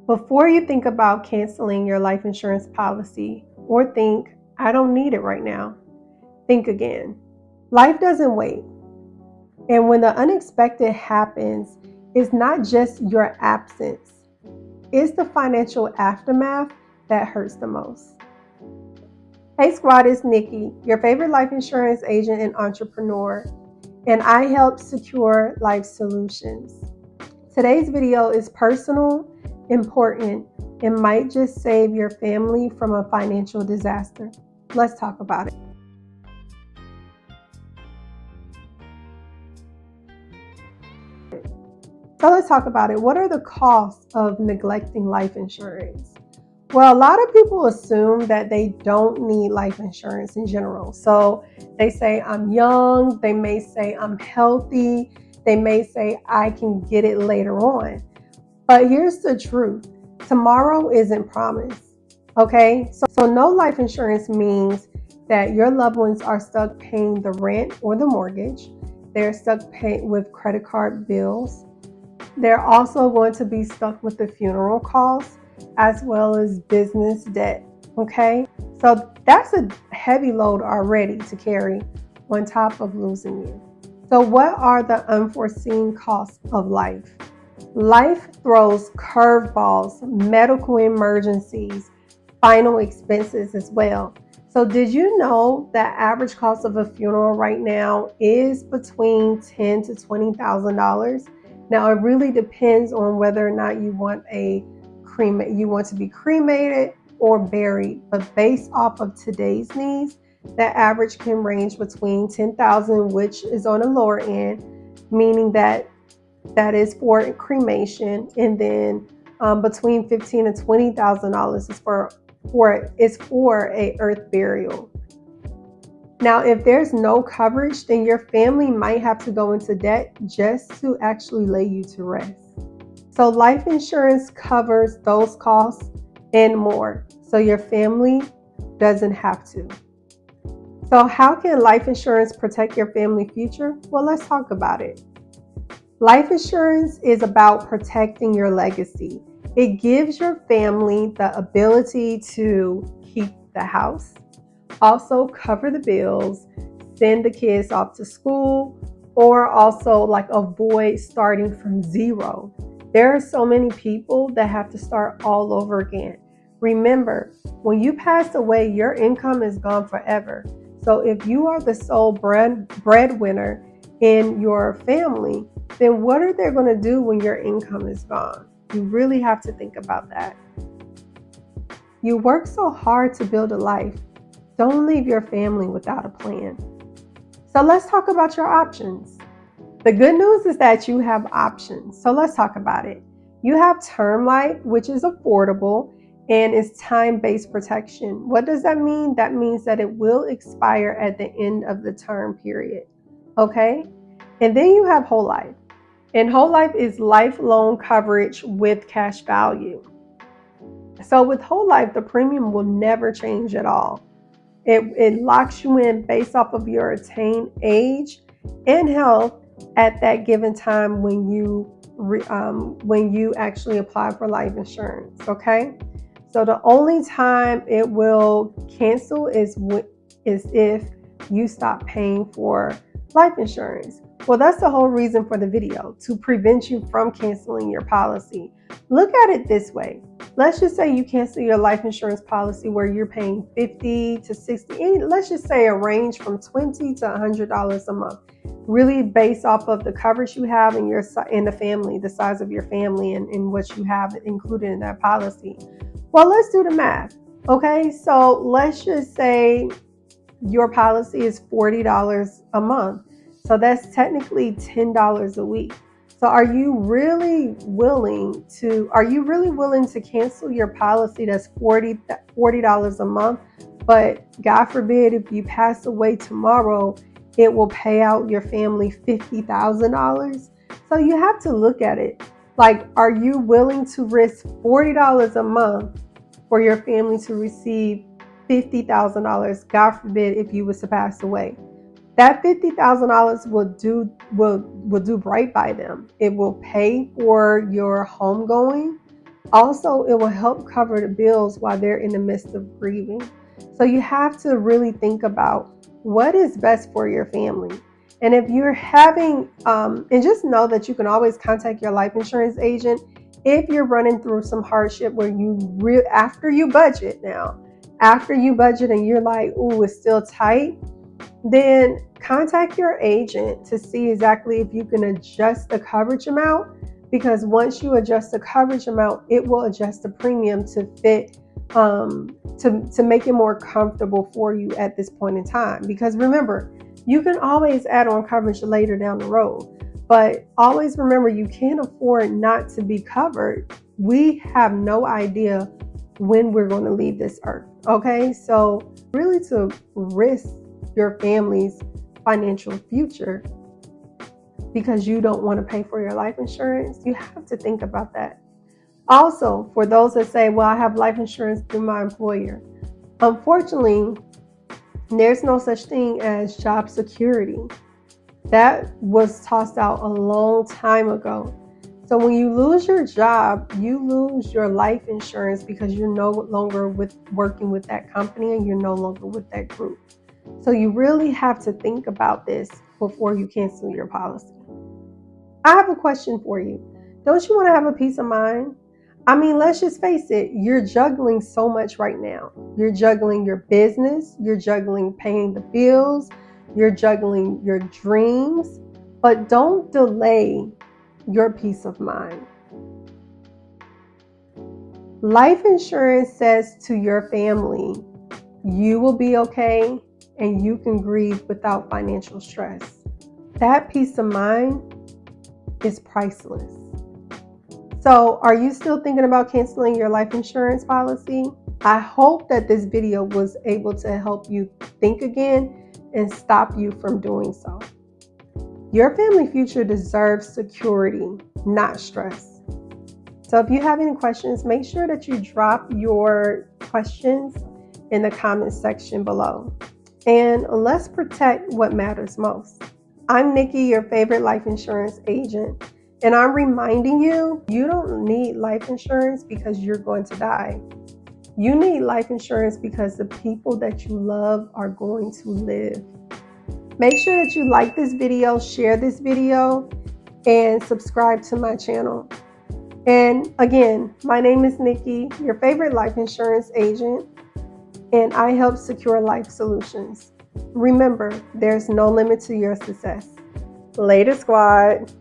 Before you think about canceling your life insurance policy or think, I don't need it right now, think again. Life doesn't wait. And when the unexpected happens, it's not just your absence, it's the financial aftermath that hurts the most. Hey squad, it's Nikki, your favorite life insurance agent and entrepreneur, and I help secure life solutions. Today's video is personal, important, and might just save your family from a financial disaster. Let's talk about it. So let's talk about it. What are the costs of neglecting life insurance? Well, a lot of people assume that they don't need life insurance in general. So they say, I'm young. They may say, I'm healthy. They may say, I can get it later on. But here's the truth. Tomorrow isn't promised. Okay? So no life insurance means that your loved ones are stuck paying the rent or the mortgage. They're stuck paying with credit card bills. They're also going to be stuck with the funeral costs as well as business debt. Okay? So that's a heavy load already to carry on top of losing you. So what are the unforeseen costs of life? Life throws curveballs, medical emergencies, final expenses as well. So did you know that average cost of a funeral right now is between $10,000 to $20,000? Now it really depends on whether or not you want to be cremated or buried, but based off of today's needs, that average can range between $10,000, which is on the lower end, meaning that is for cremation, and then between $15,000 to $20,000 is for a earth burial. Now, if there's no coverage, then your family might have to go into debt just to actually lay you to rest. So life insurance covers those costs and more, so your family doesn't have to. So how can life insurance protect your family future? Well, let's talk about it. Life insurance is about protecting your legacy. It gives your family the ability to keep the house, also cover the bills, send the kids off to school, or also avoid starting from zero. There are so many people that have to start all over again. Remember, when you pass away, your income is gone forever. So if you are the sole breadwinner in your family, then what are they going to do when your income is gone? You really have to think about that. You work so hard to build a life. Don't leave your family without a plan. So let's talk about your options. The good news is that you have options. So let's talk about it. You have term life, which is affordable and is time-based protection. What does that mean? That means that it will expire at the end of the term period. Okay? And then you have whole life. And whole life is lifelong coverage with cash value. So with whole life, the premium will never change at all. It locks you in based off of your attained age and health at that given time when you actually apply for life insurance. Okay, so the only time it will cancel is if you stop paying for life insurance. Well, that's the whole reason for the video, to prevent you from canceling your policy. Look at it this way. Let's just say you cancel your life insurance policy where you're paying $50 to $60, let's just say a range from $20 to $100 a month, really based off of the coverage you have in the family, the size of your family, and what you have included in that policy. Well, let's do the math. Okay, so let's just say your policy is $40 a month. So that's technically $10 a week. So are you really willing to cancel your policy that's $40 a month, but God forbid if you pass away tomorrow, it will pay out your family $50,000? So you have to look at it. Are you willing to risk $40 a month for your family to receive $50,000, God forbid, if you was to pass away? That $50,000 will do right by them. It will pay for your homegoing, Also, it will help cover the bills while they're in the midst of grieving. So you have to really think about what is best for your family. And if you're having, and just know that you can always contact your life insurance agent if you're running through some hardship where after you budget now, after you budget and you're like, ooh, it's still tight, then contact your agent to see exactly if you can adjust the coverage amount, because once you adjust the coverage amount, it will adjust the premium to fit, to make it more comfortable for you at this point in time. Because remember, you can always add on coverage later down the road, but always remember, you can't afford not to be covered. We have no idea when we're going to leave this earth. Okay, so really, to risk your family's financial future because you don't want to pay for your life insurance, you have to think about that. Also, for those that say, well, I have life insurance through my employer, unfortunately, there's no such thing as job security. That was tossed out a long time ago. So when you lose your job, you lose your life insurance because you're no longer working with that company and you're no longer with that group. So you really have to think about this before you cancel your policy. I have a question for you. Don't you want to have a peace of mind? I mean, let's just face it, you're juggling so much right now. You're juggling your business, you're juggling paying the bills, you're juggling your dreams, but don't delay your peace of mind. Life insurance says to your family, you will be okay and you can grieve without financial stress. That peace of mind is priceless. So, are you still thinking about canceling your life insurance policy? I hope that this video was able to help you think again and stop you from doing so. Your family future deserves security, not stress. So if you have any questions, make sure that you drop your questions in the comments section below. And let's protect what matters most. I'm Nikki, your favorite life insurance agent. And I'm reminding you, you don't need life insurance because you're going to die. You need life insurance because the people that you love are going to live. Make sure that you like this video, share this video, and subscribe to my channel. And again, my name is Nikki, your favorite life insurance agent, and I help secure life solutions. Remember, there's no limit to your success. Later, squad.